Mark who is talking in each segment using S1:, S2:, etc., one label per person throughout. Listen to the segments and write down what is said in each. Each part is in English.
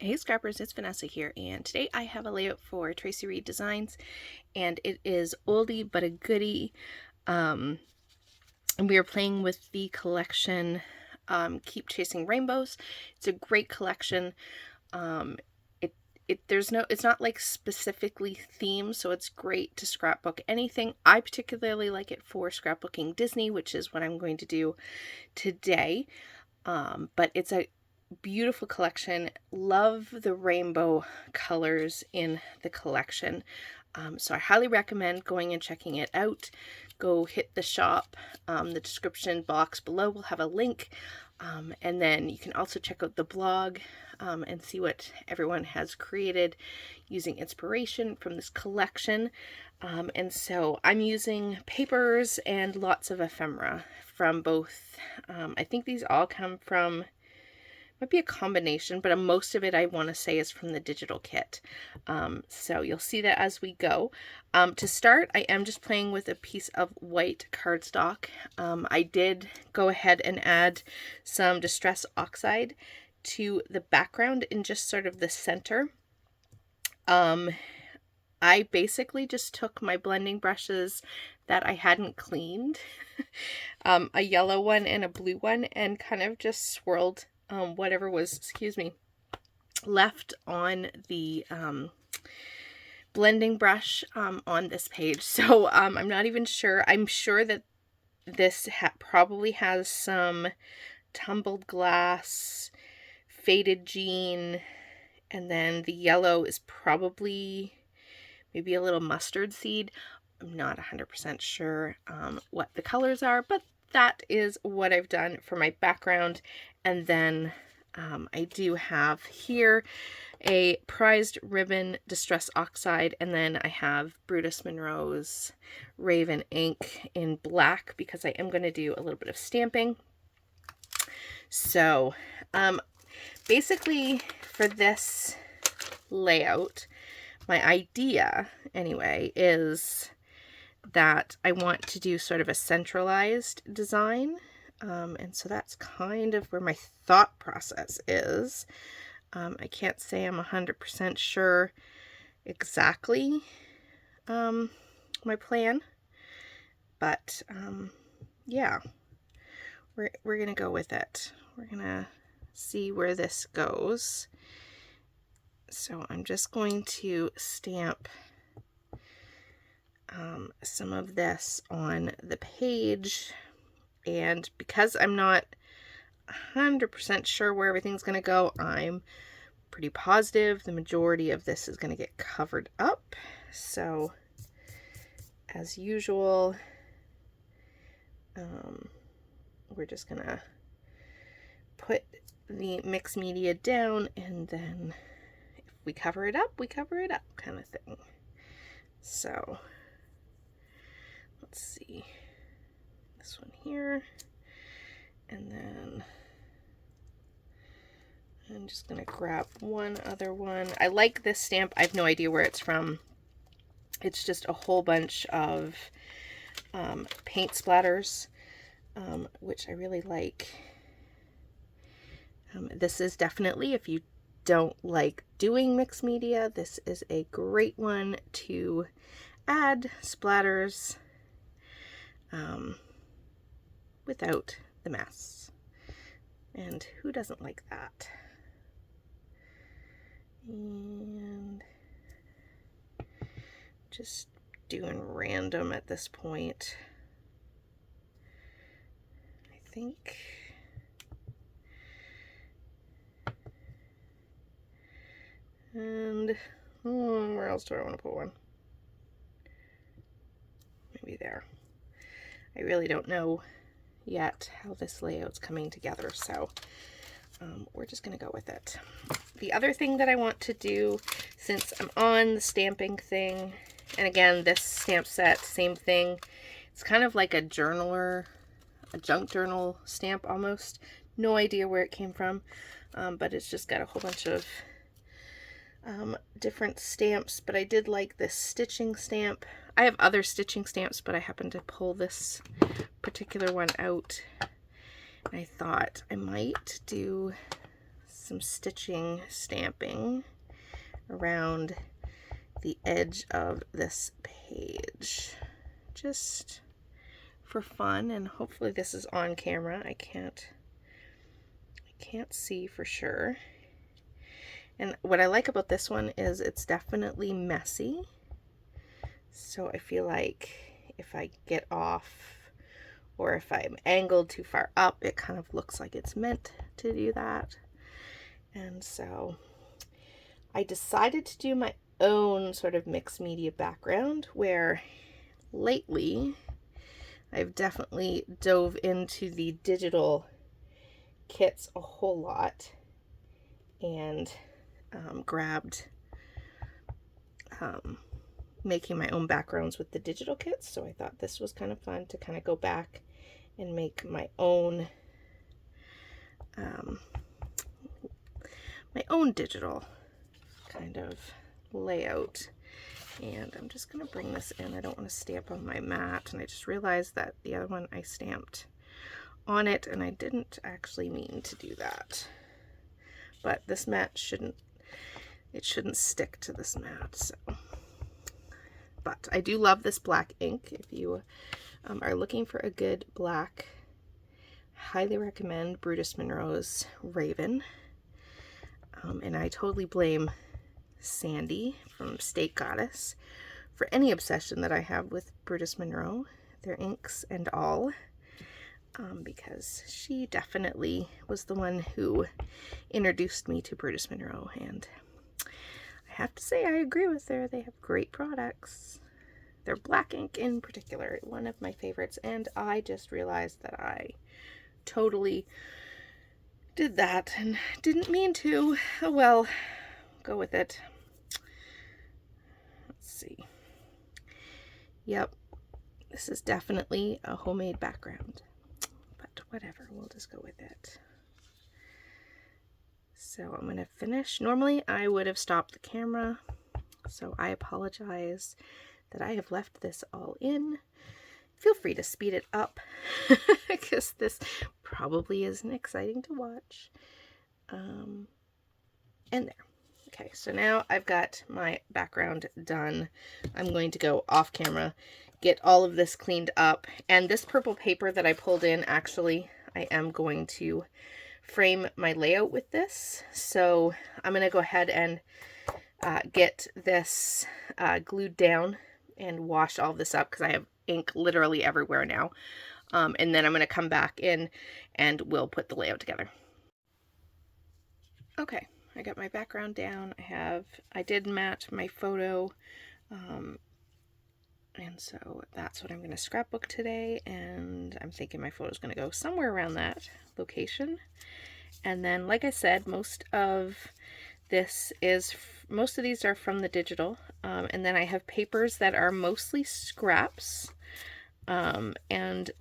S1: Hey scrappers, it's Vanessa here, and today I have a layout for Traci Reed Designs, and it is oldie but a goodie. And we are playing with the collection Keep Chasing Rainbows. It's a great collection. It's not like specifically themed, so it's great to scrapbook anything. I particularly like it for scrapbooking Disney, which is what I'm going to do today. But it's a beautiful collection. Love the rainbow colors in the collection. So I highly recommend going and checking it out. Go hit the shop. The description box below will have a link. And then you can also check out the blog and see what everyone has created using inspiration from this collection. And so I'm using papers and lots of ephemera from both. I think these all come from, might be a combination, but most of it I want to say is from the digital kit. So you'll see that as we go. To start, I am just playing with a piece of white cardstock. I did go ahead and add some Distress Oxide to the background in just sort of the center. I basically just took my blending brushes that I hadn't cleaned, a yellow one and a blue one, and kind of just swirled whatever was, left on the blending brush on this page. So I'm not even sure. I'm sure that this probably has some tumbled glass, faded jean, and then the yellow is probably maybe a little mustard seed. I'm not 100% sure what the colors are, but that is what I've done for my background. And then I do have here a Prized Ribbon Distress Oxide, and then I have Brutus Monroe's Raven ink in black because I am going to do a little bit of stamping. So basically for this layout, my idea anyway is that I want to do sort of a centralized design. And so that's kind of where my thought process is. I can't say I'm 100% sure exactly my plan, but yeah, we're gonna go with it. We're gonna see where this goes. So I'm just going to stamp some of this on the page, and because I'm not 100% sure where everything's going to go, I'm pretty positive the majority of this is going to get covered up. So as usual, we're just going to put the mixed media down, and then if we cover it up, we cover it up, kind of thing. So let's see, this one here, and then I'm just gonna grab one other one. I like this stamp. I have no idea where it's from. It's just a whole bunch of paint splatters, which I really like. This is definitely, if you don't like doing mixed media, this is a great one to add splatters without the mess. And who doesn't like that? And just doing random at this point, I think. And where else do I want to put one? Maybe there. I really don't know yet how this layout's coming together, so we're just going to go with it. The other thing that I want to do, since I'm on the stamping thing, and again, this stamp set, same thing. It's kind of like a journaler, a junk journal stamp almost. No idea where it came from, but it's just got a whole bunch of different stamps, but I did like this stitching stamp. I have other stitching stamps, but I happened to pull this particular one out. I thought I might do some stitching stamping around the edge of this page, just for fun, and hopefully this is on camera. I can't see for sure. And what I like about this one is it's definitely messy. So I feel like if I get off or if I'm angled too far up, it kind of looks like it's meant to do that. And so I decided to do my own sort of mixed media background, where lately I've definitely dove into the digital kits a whole lot and grabbed making my own backgrounds with the digital kits. So I thought this was kind of fun to kind of go back and make my own digital kind of layout. And I'm just going to bring this in. I don't want to stamp on my mat, and I just realized that the other one I stamped on it, and I didn't actually mean to do that. But this mat shouldn't stick to this mat. So, but I do love this black ink. If you are looking for a good black, highly recommend Brutus Monroe's Raven. And I totally blame Sandy from State Goddess for any obsession that I have with Brutus Monroe, their inks and all, because she definitely was the one who introduced me to Brutus Monroe, and I have to say I agree with her. They have great products. Their black ink in particular, one of my favorites, and I just realized that I totally did that and didn't mean to. Oh well, go with it. Let's see. Yep, this is definitely a homemade background, but whatever, we'll just go with it. So I'm going to finish. Normally I would have stopped the camera, so I apologize that I have left this all in. Feel free to speed it up because this probably isn't exciting to watch. And there. Okay, so now I've got my background done. I'm going to go off camera, get all of this cleaned up. And this purple paper that I pulled in, actually, I am going to frame my layout with this. So I'm going to go ahead and get this glued down and wash all this up because I have ink literally everywhere now. And then I'm going to come back in and we'll put the layout together. Okay, I got my background down. I did match my photo. And so that's what I'm going to scrapbook today. And I'm thinking my photo is going to go somewhere around that location. And then, like I said, most of these are from the digital. And then I have papers that are mostly scraps. And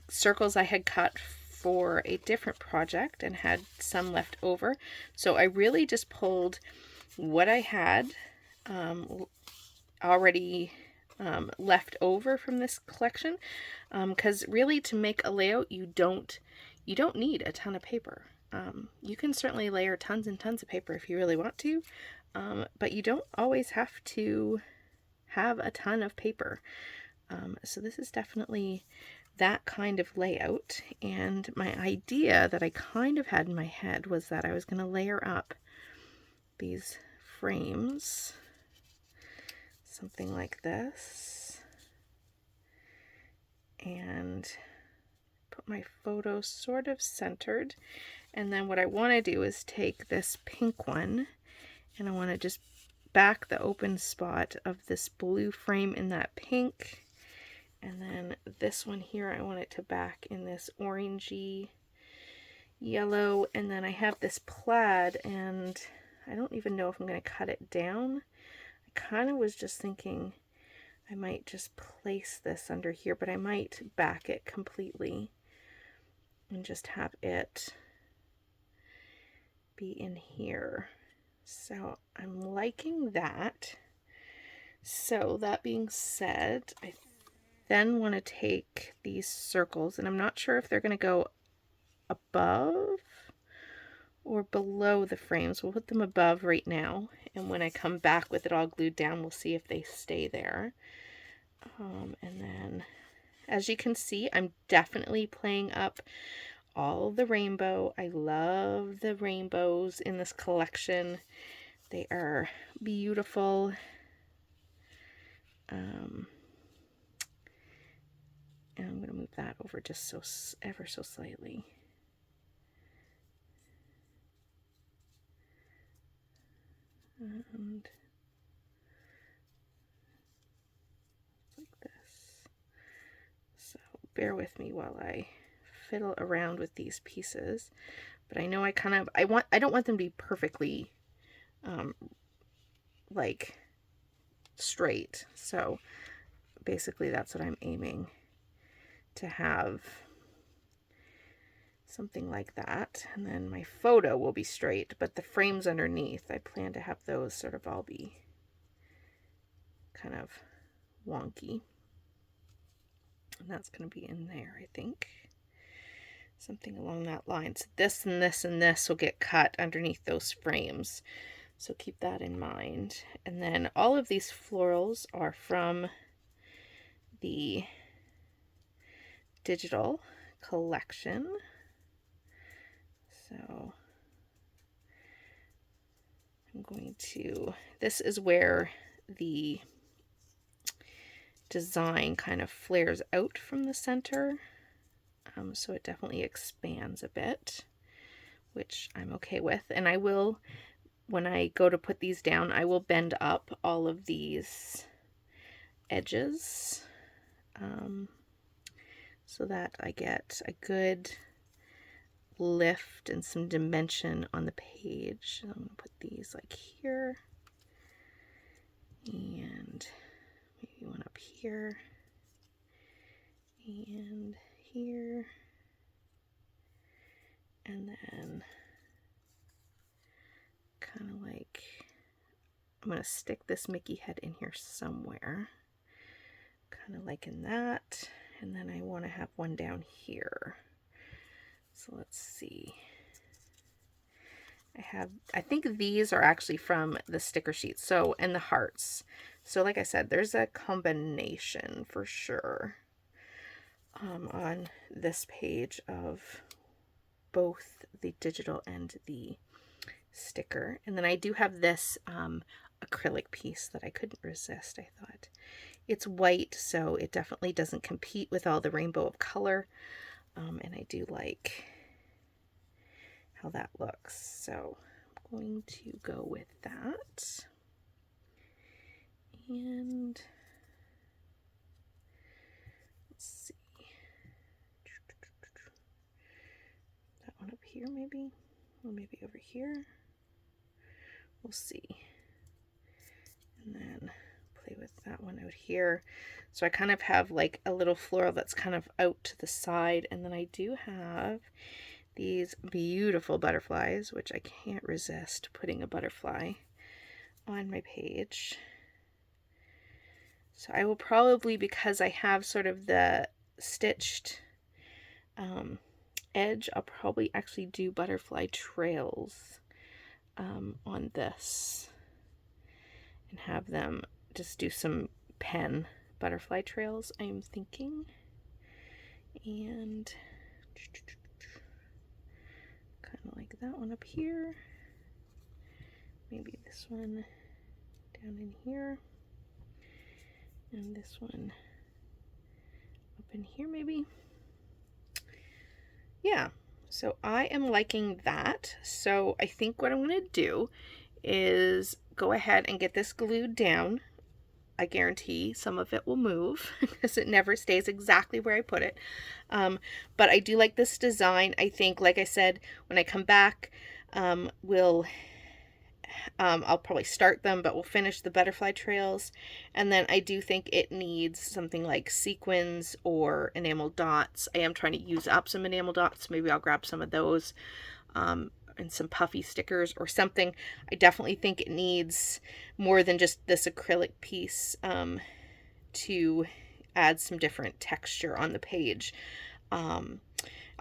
S1: circles I had cut for a different project and had some left over. So I really just pulled what I had already left over from this collection, because really to make a layout you don't need a ton of paper. You can certainly layer tons and tons of paper if you really want to, but you don't always have to have a ton of paper. So this is definitely that kind of layout, and my idea that I kind of had in my head was that I was going to layer up these frames, something like this, and put my photo sort of centered. And then what I want to do is take this pink one and I want to just back the open spot of this blue frame in that pink. And then this one here, I want it to back in this orangey yellow. And then I have this plaid, and I don't even know if I'm going to cut it down. I kind of was just thinking I might just place this under here, but I might back it completely and just have it be in here. So I'm liking that. So that being said, I then want to take these circles, and I'm not sure if they're going to go above or below the frames. We'll put them above right now, and when I come back with it all glued down, we'll see if they stay there. And then, as you can see, I'm definitely playing up all the rainbow. I love the rainbows in this collection. They are beautiful. And I'm going to move that over just so ever so slightly. And like this. So bear with me while I fiddle around with these pieces. But I know I don't want them to be perfectly like straight. So basically that's what I'm aiming to have, something like that. And then my photo will be straight, but the frames underneath, I plan to have those sort of all be kind of wonky. And that's going to be in there, I think. Something along that line. So this and this and this will get cut underneath those frames. So keep that in mind. And then all of these florals are from the digital collection. So I'm going to, this is where the design kind of flares out from the center. So it definitely expands a bit, which I'm okay with. And I will, when I go to put these down, I will bend up all of these edges so that I get a good lift and some dimension on the page. I'm going to put these like here, and maybe one up here, and here, and then kind of like, I'm going to stick this Mickey head in here somewhere, kind of like in that, and then I want to have one down here. So let's see. I think these are actually from the sticker sheets. So, and the hearts. So like I said, there's a combination for sure on this page of both the digital and the sticker. And then I do have this acrylic piece that I couldn't resist. I thought it's white, so it definitely doesn't compete with all the rainbow of color. And I do like how that looks. So I'm going to go with that. And let's see. That one up here maybe, or maybe over here. We'll see. And then play with that one out here. So I kind of have like a little floral that's kind of out to the side. And then I do have these beautiful butterflies, which I can't resist putting a butterfly on my page. So I will probably, because I have sort of the stitched edge, I'll probably actually do butterfly trails on this and have them just do some pen butterfly trails, I'm thinking. And kind of like that one up here. Maybe this one down in here. And this one up in here maybe. Yeah, so I am liking that. So I think what I'm going to do is go ahead and get this glued down. I guarantee some of it will move because it never stays exactly where I put it. But I do like this design. I think, like I said, when I come back, I'll probably start them, but we'll finish the butterfly trails. And then I do think it needs something like sequins or enamel dots. I am trying to use up some enamel dots. Maybe I'll grab some of those and some puffy stickers or something. I definitely think it needs more than just this acrylic piece to add some different texture on the page.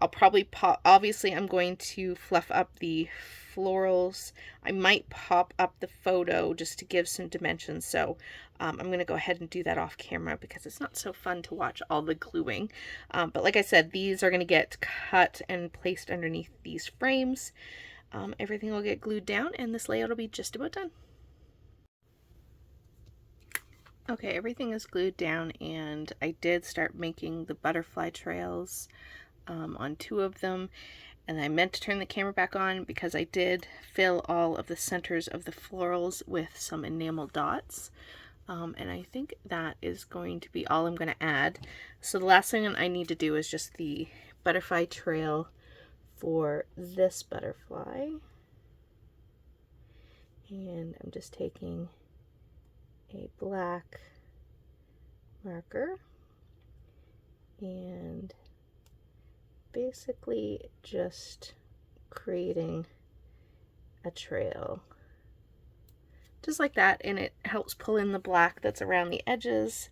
S1: I'll probably pop, obviously I'm going to fluff up the florals. I might pop up the photo just to give some dimensions. So I'm going to go ahead and do that off camera because it's not so fun to watch all the gluing. But like I said, these are going to get cut and placed underneath these frames. Everything will get glued down and this layout will be just about done. Okay, everything is glued down and I did start making the butterfly trails on 2 of them. And I meant to turn the camera back on because I did fill all of the centers of the florals with some enamel dots. And I think that is going to be all I'm going to add. So the last thing I need to do is just the butterfly trail for this butterfly. And I'm just taking a black marker and basically just creating a trail just like that, and it helps pull in the black that's around the edges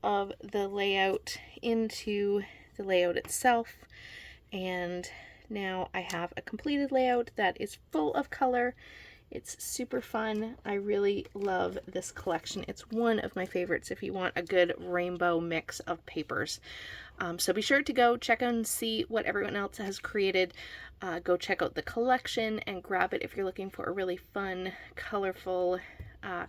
S1: of the layout into the layout itself. And now I have a completed layout that is full of color. It's super fun. I really love this collection. It's one of my favorites if you want a good rainbow mix of papers. So be sure to go check and see what everyone else has created. Go check out the collection and grab it if you're looking for a really fun, colorful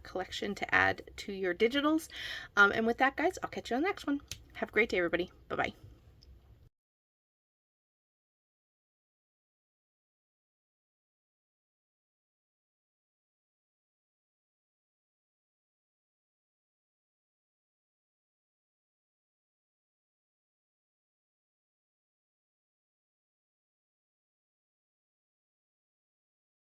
S1: collection to add to your digitals. And with that, guys, I'll catch you on the next one. Have a great day, everybody. Bye-bye.